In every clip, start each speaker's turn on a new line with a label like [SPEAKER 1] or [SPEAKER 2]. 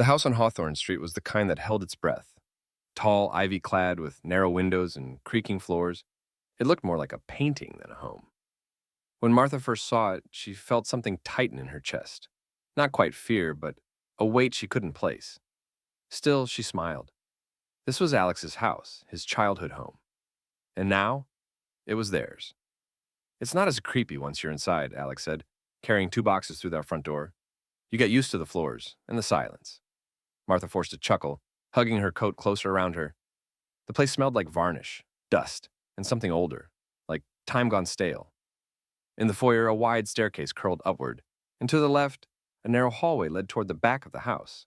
[SPEAKER 1] The house on Hawthorne Street was the kind that held its breath. Tall, ivy-clad, with narrow windows and creaking floors, it looked more like a painting than a home. When Martha first saw it, she felt something tighten in her chest. Not quite fear, but a weight she couldn't place. Still, she smiled. This was Alex's house, his childhood home. And now, it was theirs. It's not as creepy once you're inside, Alex said, carrying two boxes through that front door. You get used to the floors and the silence. Martha forced a chuckle, hugging her coat closer around her. The place smelled like varnish, dust, and something older, like time gone stale. In the foyer, a wide staircase curled upward, and to the left, a narrow hallway led toward the back of the house.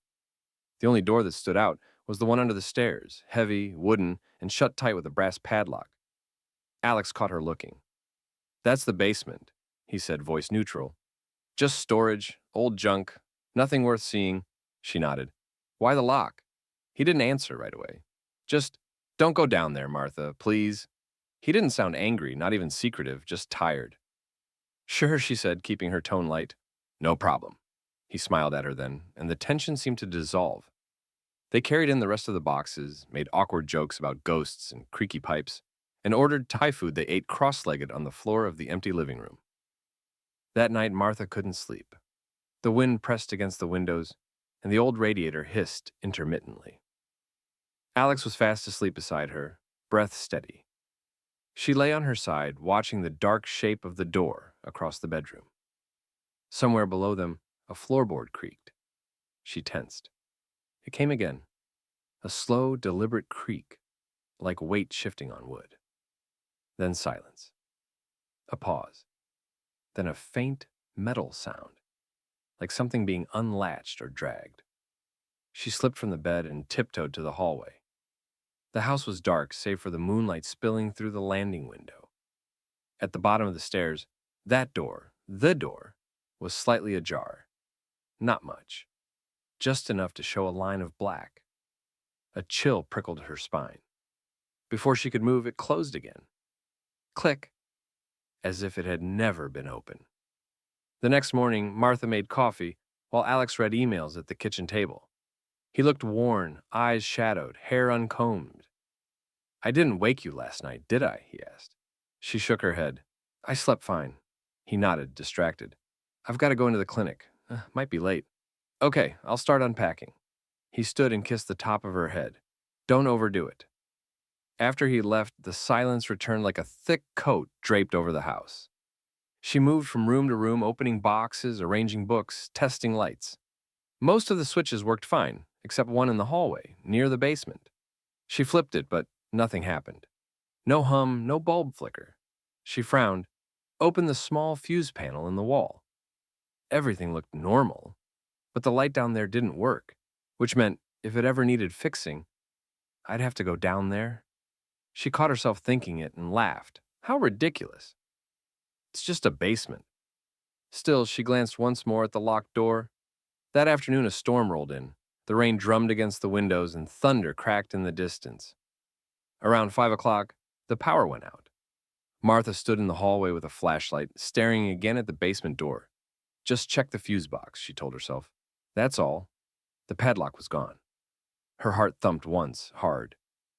[SPEAKER 1] The only door that stood out was the one under the stairs, heavy, wooden, and shut tight with a brass padlock. Alex caught her looking. "That's the basement," he said, voice neutral. "Just storage, old junk, nothing worth seeing." She nodded. "Why the lock?" He didn't answer right away. "Just don't go down there, Martha, please." He didn't sound angry, not even secretive, just tired. "Sure," she said, keeping her tone light. "No problem." He smiled at her then, and the tension seemed to dissolve. They carried in the rest of the boxes, made awkward jokes about ghosts and creaky pipes, and ordered Thai food they ate cross-legged on the floor of the empty living room. That night, Martha couldn't sleep. The wind pressed against the windows, and the old radiator hissed intermittently. Alex was fast asleep beside her, breath steady. She lay on her side, watching the dark shape of the door across the bedroom. Somewhere below them, a floorboard creaked. She tensed. It came again, a slow, deliberate creak, like weight shifting on wood. Then silence. A pause. Then a faint metal sound, like something being unlatched or dragged. She slipped from the bed and tiptoed to the hallway. The house was dark, save for the moonlight spilling through the landing window. At the bottom of the stairs, that door, the door, was slightly ajar. Not much. Just enough to show a line of black. A chill prickled her spine. Before she could move, it closed again. Click, as if it had never been open. The next morning, Martha made coffee while Alex read emails at the kitchen table. He looked worn, eyes shadowed, hair uncombed. "I didn't wake you last night, did I?" he asked. She shook her head. "I slept fine." He nodded, distracted. "I've got to go into the clinic. Might be late." "Okay, I'll start unpacking." He stood and kissed the top of her head. "Don't overdo it." After he left, the silence returned like a thick coat draped over the house. She moved from room to room, opening boxes, arranging books, testing lights. Most of the switches worked fine, except one in the hallway, near the basement. She flipped it, but nothing happened. No hum, no bulb flicker. She frowned, opened the small fuse panel in the wall. Everything looked normal, but the light down there didn't work, which meant if it ever needed fixing, I'd have to go down there. She caught herself thinking it and laughed. How ridiculous. It's just a basement. Still, she glanced once more at the locked door. That afternoon, a storm rolled in. The rain drummed against the windows and thunder cracked in the distance. Around 5 o'clock, the power went out. Martha stood in the hallway with a flashlight, staring again at the basement door. "Just check the fuse box," she told herself. That's all. The padlock was gone. Her heart thumped once, hard.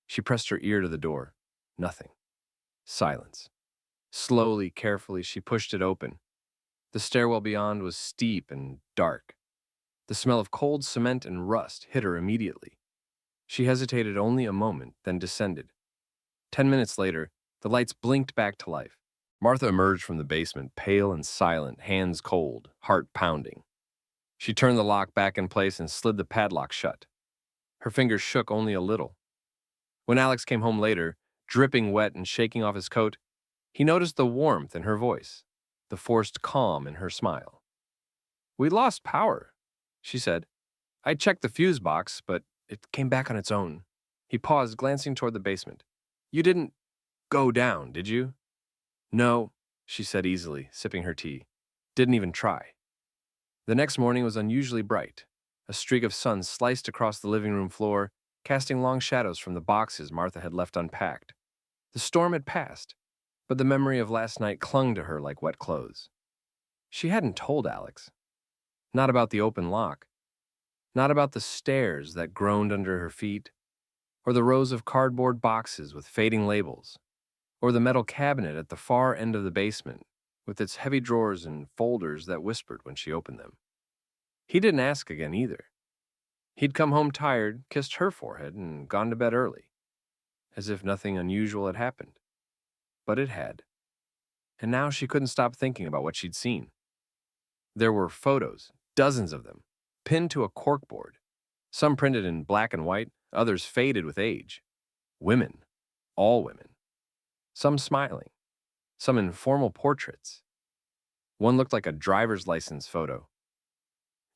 [SPEAKER 1] She pressed her ear to the door. Nothing. Silence. Slowly, carefully, she pushed it open. The stairwell beyond was steep and dark. The smell of cold cement and rust hit her immediately. She hesitated only a moment, then descended. 10 minutes later, the lights blinked back to life. Martha emerged from the basement, pale and silent, hands cold, heart pounding. She turned the lock back in place and slid the padlock shut. Her fingers shook only a little. When Alex came home later, dripping wet and shaking off his coat, he noticed the warmth in her voice, the forced calm in her smile. "We lost power," she said. "I checked the fuse box, but it came back on its own." He paused, glancing toward the basement. "You didn't go down, did you?" "No," she said easily, sipping her tea. "Didn't even try." The next morning was unusually bright. A streak of sun sliced across the living room floor, casting long shadows from the boxes Martha had left unpacked. The storm had passed, but the memory of last night clung to her like wet clothes. She hadn't told Alex. Not about the open lock. Not about the stairs that groaned under her feet, or the rows of cardboard boxes with fading labels, or the metal cabinet at the far end of the basement with its heavy drawers and folders that whispered when she opened them. He didn't ask again either. He'd come home tired, kissed her forehead, and gone to bed early, as if nothing unusual had happened. But it had. And now she couldn't stop thinking about what she'd seen. There were photos, dozens of them, pinned to a corkboard, some printed in black and white, others faded with age. Women, all women. Some smiling, some in formal portraits. One looked like a driver's license photo.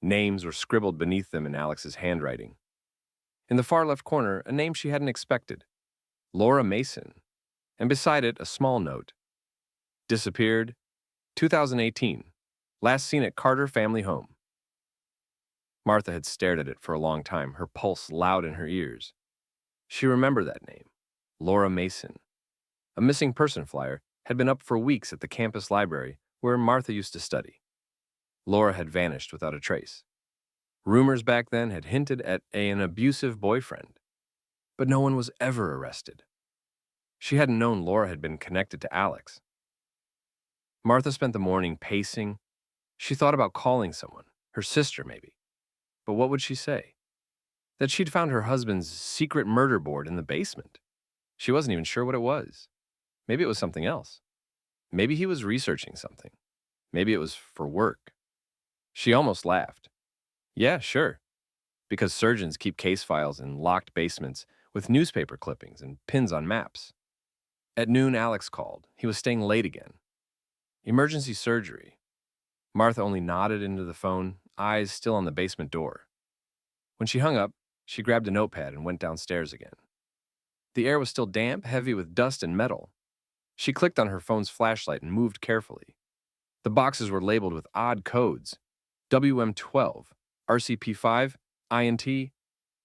[SPEAKER 1] Names were scribbled beneath them in Alex's handwriting. In the far left corner, a name she hadn't expected, Laura Mason, and beside it, a small note. Disappeared, 2018, last seen at Carter Family Home. Martha had stared at it for a long time, her pulse loud in her ears. She remembered that name, Laura Mason. A missing person flyer had been up for weeks at the campus library where Martha used to study. Laura had vanished without a trace. Rumors back then had hinted at an abusive boyfriend, but no one was ever arrested. She hadn't known Laura had been connected to Alex. Martha spent the morning pacing. She thought about calling someone, her sister maybe. But what would she say? That she'd found her husband's secret murder board in the basement. She wasn't even sure what it was. Maybe it was something else. Maybe he was researching something. Maybe it was for work. She almost laughed. Yeah, sure. Because surgeons keep case files in locked basements with newspaper clippings and pins on maps. At noon, Alex called. He was staying late again. Emergency surgery. Martha only nodded into the phone, eyes still on the basement door. When she hung up, she grabbed a notepad and went downstairs again. The air was still damp, heavy with dust and metal. She clicked on her phone's flashlight and moved carefully. The boxes were labeled with odd codes. WM12, RCP5, INT.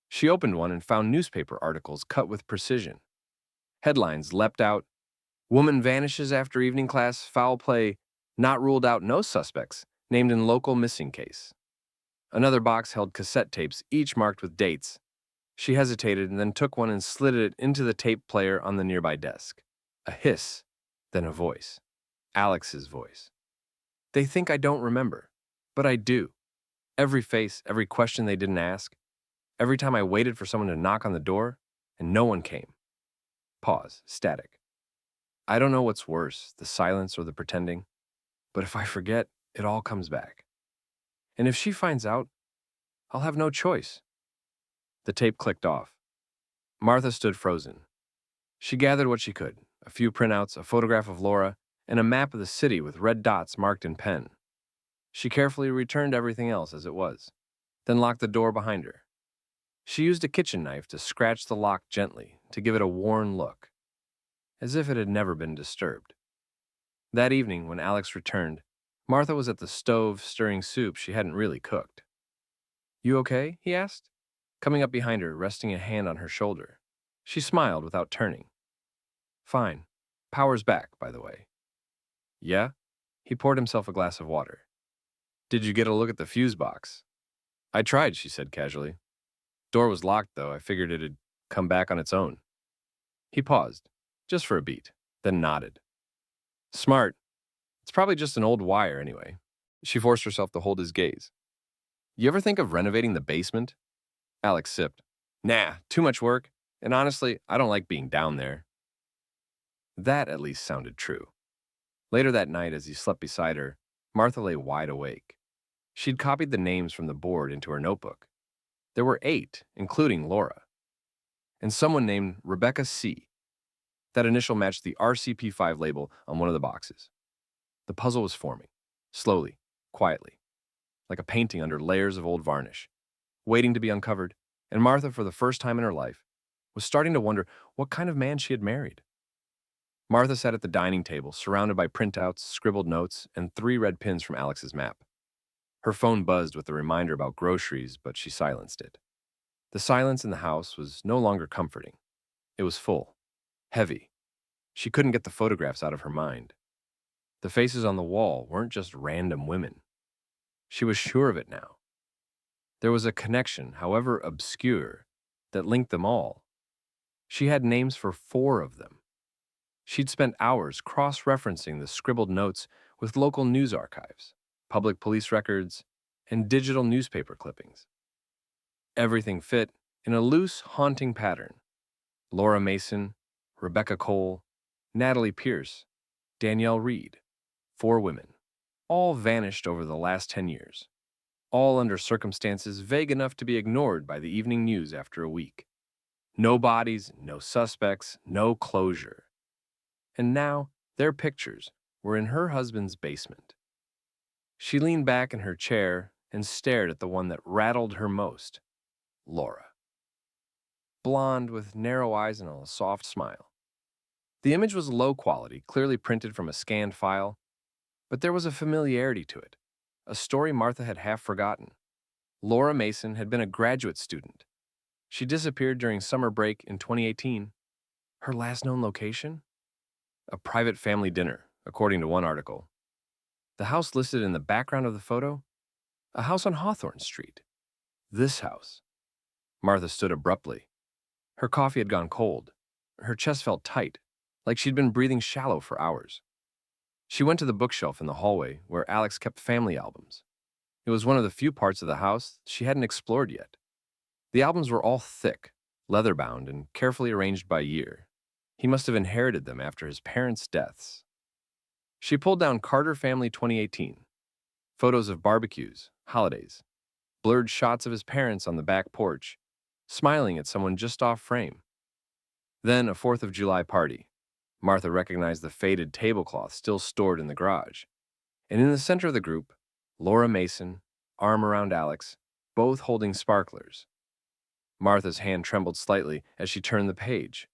[SPEAKER 1] She opened one and found newspaper articles cut with precision. Headlines leapt out. Woman vanishes after evening class, foul play, not ruled out, no suspects, named in local missing case. Another box held cassette tapes, each marked with dates. She hesitated and then took one and slid it into the tape player on the nearby desk. A hiss, then a voice. Alex's voice. They think I don't remember, but I do. Every face, every question they didn't ask. Every time I waited for someone to knock on the door, and no one came. Pause, static. I don't know what's worse, the silence or the pretending, but if I forget, it all comes back. And if she finds out, I'll have no choice. The tape clicked off. Martha stood frozen. She gathered what she could, a few printouts, a photograph of Laura, and a map of the city with red dots marked in pen. She carefully returned everything else as it was, then locked the door behind her. She used a kitchen knife to scratch the lock gently, to give it a worn look, as if it had never been disturbed. That evening, when Alex returned, Martha was at the stove stirring soup she hadn't really cooked. You okay? He asked, coming up behind her, resting a hand on her shoulder. She smiled without turning. Fine. Power's back, by the way. Yeah? He poured himself a glass of water. Did you get a look at the fuse box? I tried, she said casually. Door was locked, though. I figured it'd come back on its own. He paused, just for a beat, then nodded. Smart. It's probably just an old wire anyway. She forced herself to hold his gaze. You ever think of renovating the basement? Alex sipped. Nah, too much work, and honestly, I don't like being down there. That at least sounded true. Later that night, as he slept beside her, Martha lay wide awake. She'd copied the names from the board into her notebook. There were 8, including Laura. And someone named Rebecca C. That initial matched the RCP5 label on one of the boxes. The puzzle was forming, slowly, quietly, like a painting under layers of old varnish, waiting to be uncovered, and Martha, for the first time in her life, was starting to wonder what kind of man she had married. Martha sat at the dining table, surrounded by printouts, scribbled notes, and 3 red pins from Alex's map. Her phone buzzed with a reminder about groceries, but she silenced it. The silence in the house was no longer comforting. It was full, heavy. She couldn't get the photographs out of her mind. The faces on the wall weren't just random women. She was sure of it now. There was a connection, however obscure, that linked them all. She had names for 4 of them. She'd spent hours cross-referencing the scribbled notes with local news archives, public police records, and digital newspaper clippings. Everything fit in a loose, haunting pattern. Laura Mason, Rebecca Cole, Natalie Pierce, Danielle Reed. 4 women. All vanished over the last 10 years. All under circumstances vague enough to be ignored by the evening news after a week. No bodies, no suspects, no closure. And now, their pictures were in her husband's basement. She leaned back in her chair and stared at the one that rattled her most. Laura. Blonde with narrow eyes and a soft smile. The image was low quality, clearly printed from a scanned file, but there was a familiarity to it, a story Martha had half forgotten. Laura Mason had been a graduate student. She disappeared during summer break in 2018. Her last known location? A private family dinner, according to one article. The house listed in the background of the photo? A house on Hawthorne Street. This house. Martha stood abruptly. Her coffee had gone cold. Her chest felt tight, like she'd been breathing shallow for hours. She went to the bookshelf in the hallway where Alex kept family albums. It was one of the few parts of the house she hadn't explored yet. The albums were all thick, leather-bound, and carefully arranged by year. He must have inherited them after his parents' deaths. She pulled down Carter Family 2018. Photos of barbecues, holidays, blurred shots of his parents on the back porch, smiling at someone just off frame. Then a 4th of July party. Martha recognized the faded tablecloth still stored in the garage. And in the center of the group, Laura Mason, arm around Alex, both holding sparklers. Martha's hand trembled slightly as she turned the page.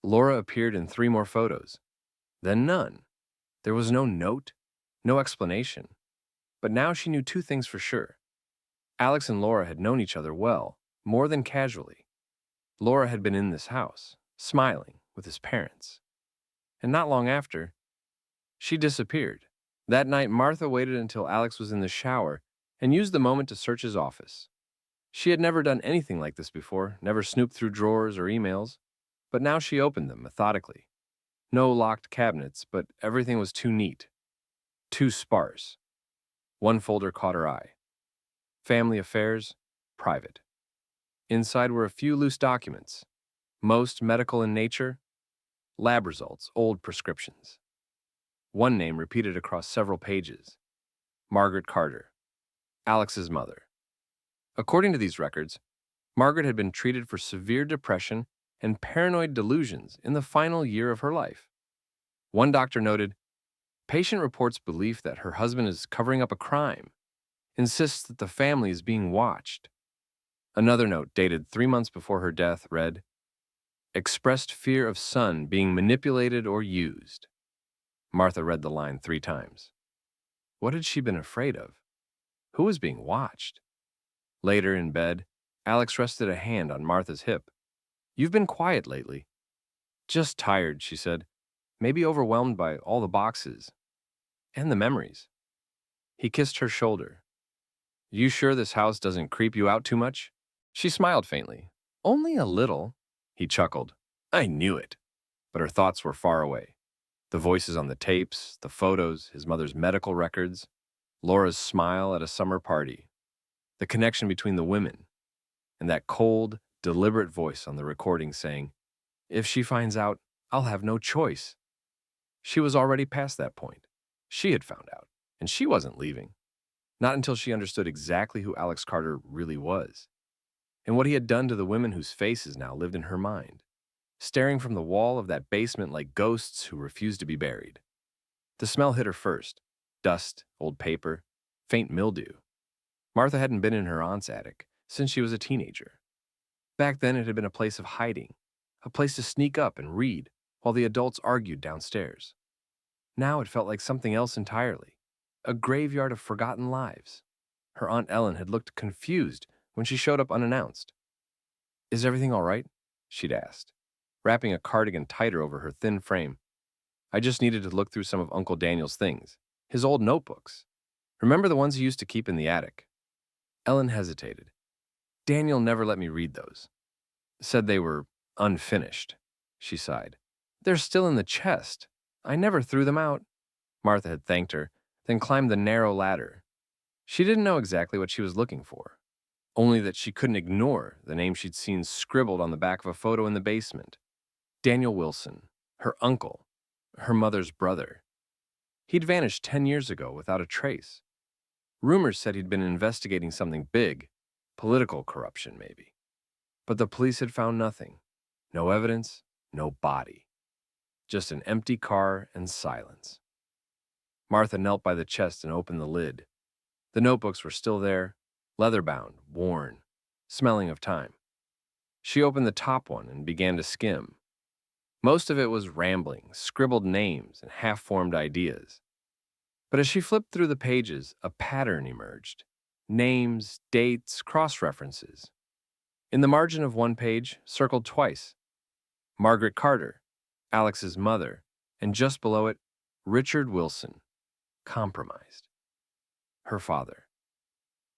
[SPEAKER 1] Laura appeared in 3 more photos. Then none. There was no note, no explanation. But now she knew 2 things for sure. Alex and Laura had known each other well, more than casually. Laura had been in this house, smiling, with his parents. And not long after, she disappeared. That night, Martha waited until Alex was in the shower and used the moment to search his office. She had never done anything like this before, never snooped through drawers or emails, but now she opened them methodically. No locked cabinets, but everything was too neat, too sparse. One folder caught her eye. Family affairs, private. Inside were a few loose documents, most medical in nature, lab results, old prescriptions. One name repeated across several pages. Margaret Carter, Alex's mother. According to these records, Margaret had been treated for severe depression and paranoid delusions in the final year of her life. One doctor noted, patient reports belief that her husband is covering up a crime, insists that the family is being watched. Another note, dated 3 months before her death, read, expressed fear of son being manipulated or used. Martha read the line 3 times. What had she been afraid of? Who was being watched? Later, in bed, Alex rested a hand on Martha's hip. You've been quiet lately. Just tired, she said. Maybe overwhelmed by all the boxes. And the memories. He kissed her shoulder. You sure this house doesn't creep you out too much? She smiled faintly. Only a little. He chuckled. I knew it. But her thoughts were far away. The voices on the tapes, the photos, his mother's medical records, Laura's smile at a summer party, the connection between the women, and that cold, deliberate voice on the recording saying, if she finds out, I'll have no choice. She was already past that point. She had found out, and she wasn't leaving. Not until she understood exactly who Alex Carter really was, and what he had done to the women whose faces now lived in her mind, staring from the wall of that basement like ghosts who refused to be buried. The smell hit her first. Dust, old paper, faint mildew. Martha hadn't been in her aunt's attic since she was a teenager. Back then it had been a place of hiding, a place to sneak up and read while the adults argued downstairs. Now it felt like something else entirely, a graveyard of forgotten lives. Her Aunt Ellen had looked confused when she showed up unannounced. Is everything all right? She'd asked, wrapping a cardigan tighter over her thin frame. I just needed to look through some of Uncle Daniel's things, his old notebooks. Remember the ones he used to keep in the attic? Ellen hesitated. Daniel never let me read those. Said they were unfinished. She sighed. They're still in the chest. I never threw them out. Martha had thanked her, then climbed the narrow ladder. She didn't know exactly what she was looking for, only that she couldn't ignore the name she'd seen scribbled on the back of a photo in the basement. Daniel Wilson, her uncle, her mother's brother. He'd vanished 10 years ago without a trace. Rumors said he'd been investigating something big, political corruption maybe. But the police had found nothing. No evidence, no body. Just an empty car and silence. Martha knelt by the chest and opened the lid. The notebooks were still there, leather-bound, worn, smelling of time. She opened the top one and began to skim. Most of it was rambling, scribbled names and half-formed ideas. But as she flipped through the pages, a pattern emerged. Names, dates, cross-references. In the margin of one page, circled twice, Margaret Carter, Alex's mother, and just below it, Richard Wilson, compromised. Her father.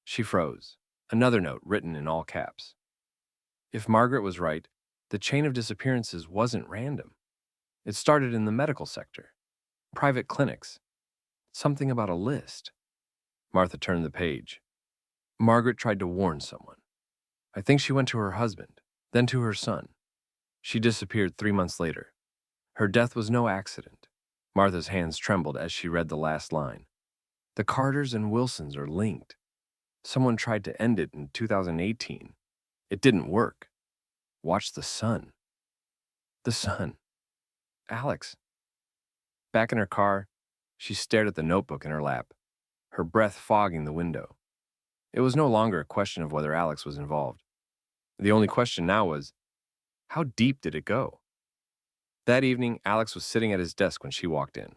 [SPEAKER 1] She froze. Another note written in all caps. If Margaret was right, the chain of disappearances wasn't random. It started in the medical sector. Private clinics. Something about a list. Martha turned the page. Margaret tried to warn someone. I think she went to her husband, then to her son. She disappeared 3 months later. Her death was no accident. Martha's hands trembled as she read the last line. The Carters and Wilsons are linked. Someone tried to end it in 2018. It didn't work. Watch the sun. The sun. Alex. Back in her car, she stared at the notebook in her lap, her breath fogging the window. It was no longer a question of whether Alex was involved. The only question now was, how deep did it go? That evening, Alex was sitting at his desk when she walked in.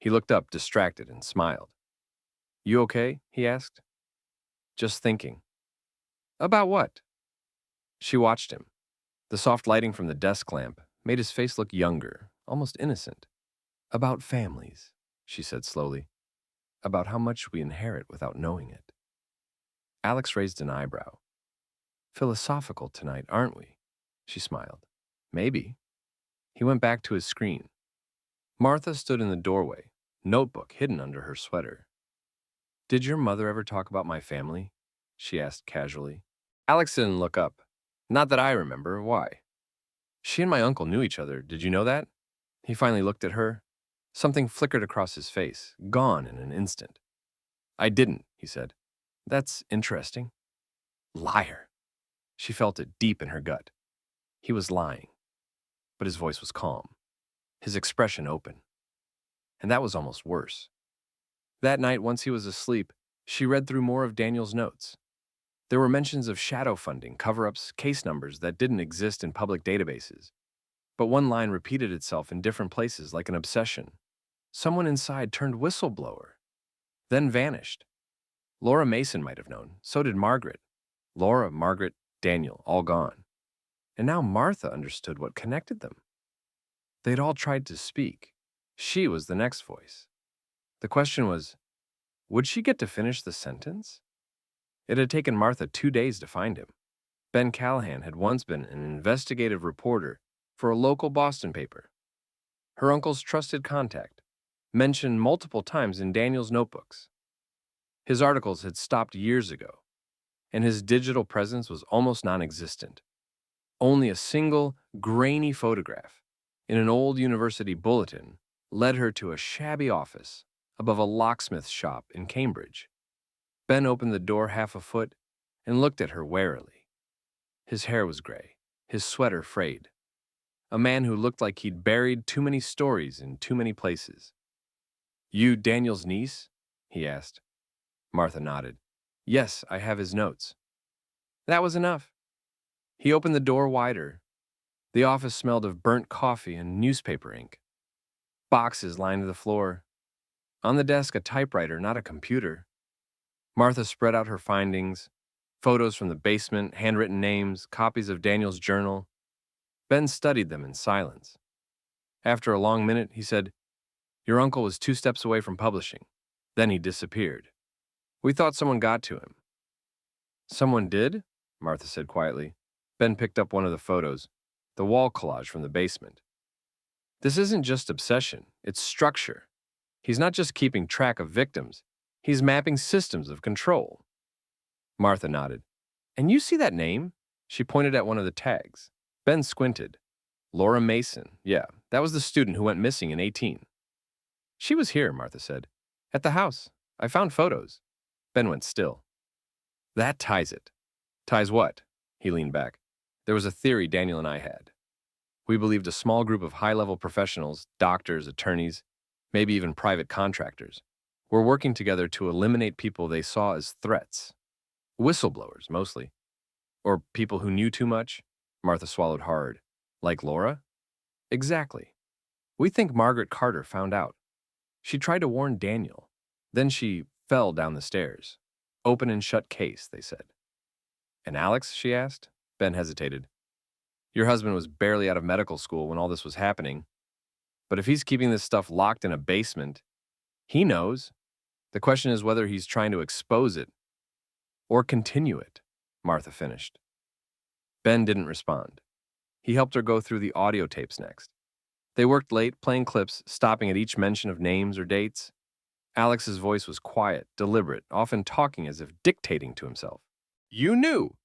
[SPEAKER 1] He looked up, distracted, and smiled. You okay? He asked. Just thinking. About what? She watched him. The soft lighting from the desk lamp made his face look younger, almost innocent. About families, she said slowly. About how much we inherit without knowing it. Alex raised an eyebrow. Philosophical tonight, aren't we? She smiled. Maybe. He went back to his screen. Martha stood in the doorway, notebook hidden under her sweater. Did your mother ever talk about my family? She asked casually. Alex didn't look up. Not that I remember. Why? She and my uncle knew each other. Did you know that? He finally looked at her. Something flickered across his face, gone in an instant. I didn't, he said. That's interesting. Liar. She felt it deep in her gut. He was lying. But his voice was calm, his expression open. And that was almost worse. That night, once he was asleep, she read through more of Daniel's notes. There were mentions of shadow funding, cover-ups, case numbers that didn't exist in public databases. But one line repeated itself in different places like an obsession. Someone inside turned whistleblower, then vanished. Laura Mason might have known. So did Margaret. Laura, Margaret, Daniel, all gone. And now Martha understood what connected them. They'd all tried to speak. She was the next voice. The question was, would she get to finish the sentence? It had taken Martha 2 days to find him. Ben Callahan had once been an investigative reporter for a local Boston paper. Her uncle's trusted contact, mentioned multiple times in Daniel's notebooks. His articles had stopped years ago, and his digital presence was almost non-existent. Only a single, grainy photograph in an old university bulletin led her to a shabby office above a locksmith's shop in Cambridge. Ben opened the door half a foot and looked at her warily. His hair was gray, his sweater frayed. A man who looked like he'd buried too many stories in too many places. You Daniel's niece? He asked. Martha nodded. Yes, I have his notes. That was enough. He opened the door wider. The office smelled of burnt coffee and newspaper ink. Boxes lined the floor. On the desk, a typewriter, not a computer. Martha spread out her findings, photos from the basement, handwritten names, copies of Daniel's journal. Ben studied them in silence. After a long minute, he said, Your uncle was 2 steps away from publishing. Then he disappeared. We thought someone got to him. Someone did? Martha said quietly. Ben picked up one of the photos, the wall collage from the basement. This isn't just obsession, it's structure. He's not just keeping track of victims, he's mapping systems of control. Martha nodded. And you see that name? She pointed at one of the tags. Ben squinted. Laura Mason. Yeah, that was the student who went missing in 18. She was here, Martha said. At the house. I found photos. Ben went still. That ties it. Ties what? He leaned back. There was a theory Daniel and I had. We believed a small group of high-level professionals, doctors, attorneys, maybe even private contractors, were working together to eliminate people they saw as threats. Whistleblowers, mostly. Or people who knew too much? Martha swallowed hard. Like Laura? Exactly. We think Margaret Carter found out. She tried to warn Daniel. Then she fell down the stairs. Open and shut case, they said. And Alex, she asked. Ben hesitated. Your husband was barely out of medical school when all this was happening. But if he's keeping this stuff locked in a basement, he knows. The question is whether he's trying to expose it or continue it, Martha finished. Ben didn't respond. He helped her go through the audio tapes next. They worked late, playing clips, stopping at each mention of names or dates. Alex's voice was quiet, deliberate, often talking as if dictating to himself. You knew!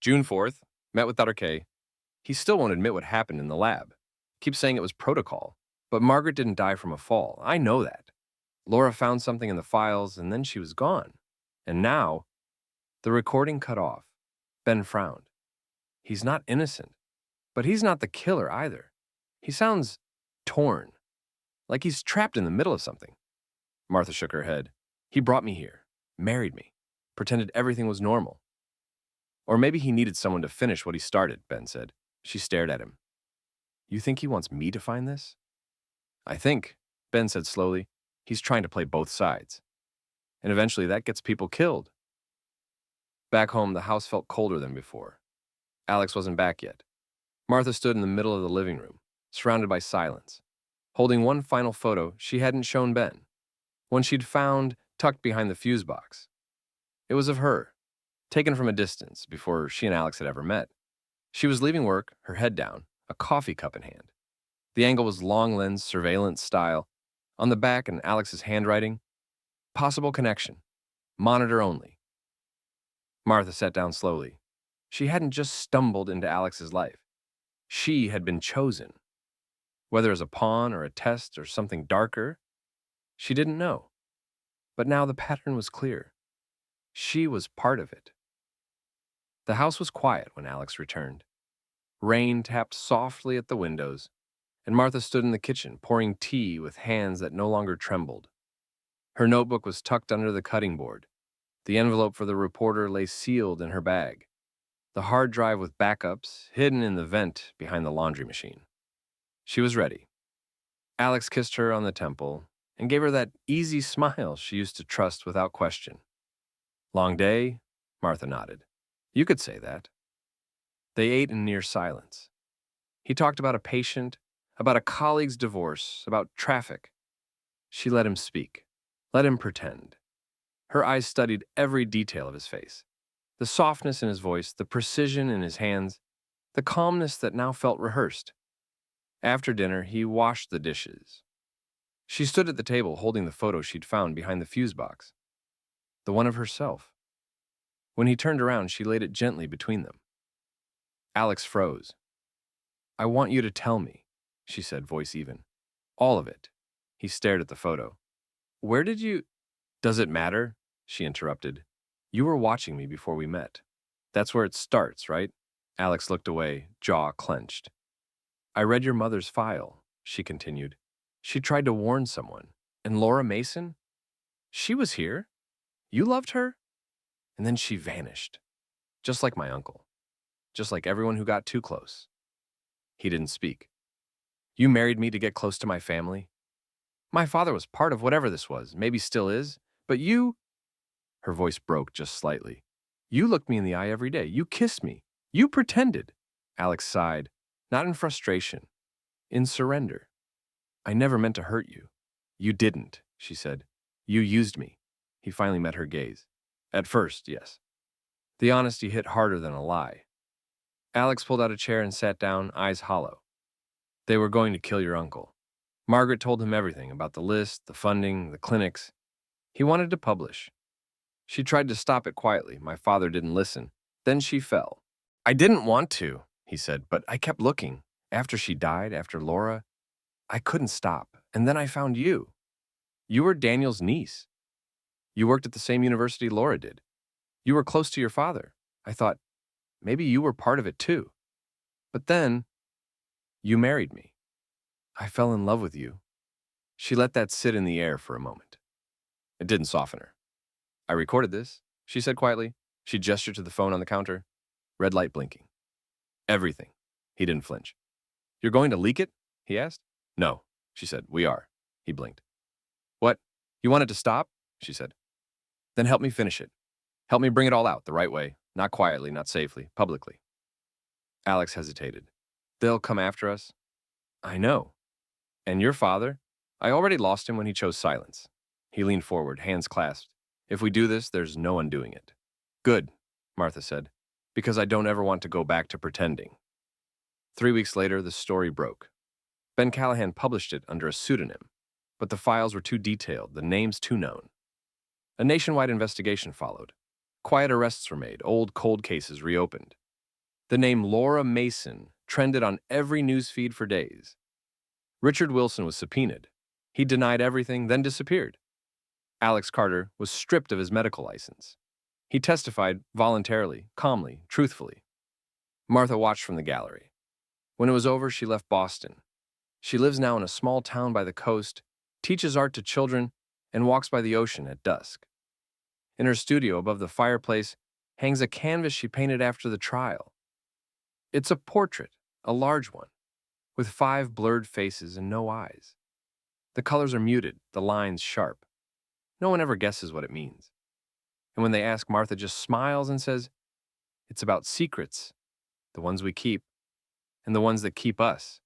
[SPEAKER 1] June 4th, met with Dr. K. He still won't admit what happened in the lab. Keeps saying it was protocol. But Margaret didn't die from a fall. I know that. Laura found something in the files, and then she was gone. And now, the recording cut off. Ben frowned. He's not innocent. But he's not the killer either. He sounds torn. Like he's trapped in the middle of something. Martha shook her head. He brought me here. Married me. Pretended everything was normal. Or maybe he needed someone to finish what he started, Ben said. She stared at him. You think he wants me to find this? I think, Ben said slowly, he's trying to play both sides. And eventually that gets people killed. Back home, the house felt colder than before. Alex wasn't back yet. Martha stood in the middle of the living room, surrounded by silence, holding one final photo she hadn't shown Ben, one she'd found tucked behind the fuse box. It was of her, taken from a distance before she and Alex had ever met. She was leaving work, her head down, a coffee cup in hand. The angle was long lens, surveillance style. On the back, in Alex's handwriting, possible connection, monitor only. Martha sat down slowly. She hadn't just stumbled into Alex's life. She had been chosen. Whether as a pawn or a test or something darker, she didn't know. But now the pattern was clear. She was part of it. The house was quiet when Alex returned. Rain tapped softly at the windows, and Martha stood in the kitchen, pouring tea with hands that no longer trembled. Her notebook was tucked under the cutting board. The envelope for the reporter lay sealed in her bag. The hard drive with backups hidden in the vent behind the laundry machine. She was ready. Alex kissed her on the temple and gave her that easy smile she used to trust without question. Long day? Martha nodded. You could say that. They ate in near silence. He talked about a patient, about a colleague's divorce, about traffic. She let him speak, let him pretend. Her eyes studied every detail of his face. The softness in his voice, the precision in his hands, the calmness that now felt rehearsed. After dinner, he washed the dishes. She stood at the table holding the photo she'd found behind the fuse box. The one of herself. When he turned around, she laid it gently between them. Alex froze. I want you to tell me, she said, voice even. All of it. He stared at the photo. Where did you... Does it matter? She interrupted. You were watching me before we met. That's where it starts, right? Alex looked away, jaw clenched. I read your mother's file, she continued. She tried to warn someone. And Laura Mason? She was here? You loved her? And then she vanished. Just like my uncle. Just like everyone who got too close. He didn't speak. You married me to get close to my family? My father was part of whatever this was, maybe still is, but you... Her voice broke just slightly. You looked me in the eye every day. You kissed me. You pretended. Alex sighed, not in frustration, in surrender. I never meant to hurt you. You didn't, she said. You used me. He finally met her gaze. At first, yes. The honesty hit harder than a lie. Alex pulled out a chair and sat down, eyes hollow. They were going to kill your uncle. Margaret told him everything about the list, the funding, the clinics. He wanted to publish. She tried to stop it quietly. My father didn't listen. Then she fell. I didn't want to, he said, but I kept looking. After she died, after Laura, I couldn't stop. And then I found you. You were Daniel's niece. You worked at the same university Laura did. You were close to your father. I thought, maybe you were part of it too. But then, you married me. I fell in love with you. She let that sit in the air for a moment. It didn't soften her. I recorded this, she said quietly. She gestured to the phone on the counter. Red light blinking. Everything. He didn't flinch. You're going to leak it? He asked. No, she said. We are. He blinked. What? You want it to stop? She said. Then help me finish it. Help me bring it all out the right way. Not quietly, not safely, publicly. Alex hesitated. They'll come after us? I know. And your father? I already lost him when he chose silence. He leaned forward, hands clasped. If we do this, there's no undoing it. Good, Martha said, because I don't ever want to go back to pretending. 3 weeks later, the story broke. Ben Callahan published it under a pseudonym, but the files were too detailed, the names too known. A nationwide investigation followed. Quiet arrests were made, old cold cases reopened. The name Laura Mason trended on every newsfeed for days. Richard Wilson was subpoenaed. He denied everything, then disappeared. Alex Carter was stripped of his medical license. He testified voluntarily, calmly, truthfully. Martha watched from the gallery. When it was over, she left Boston. She lives now in a small town by the coast, teaches art to children, and walks by the ocean at dusk. In her studio above the fireplace hangs a canvas she painted after the trial. It's a portrait, a large one, with 5 blurred faces and no eyes. The colors are muted, the lines sharp. No one ever guesses what it means. And when they ask, Martha just smiles and says, it's about secrets, the ones we keep, and the ones that keep us.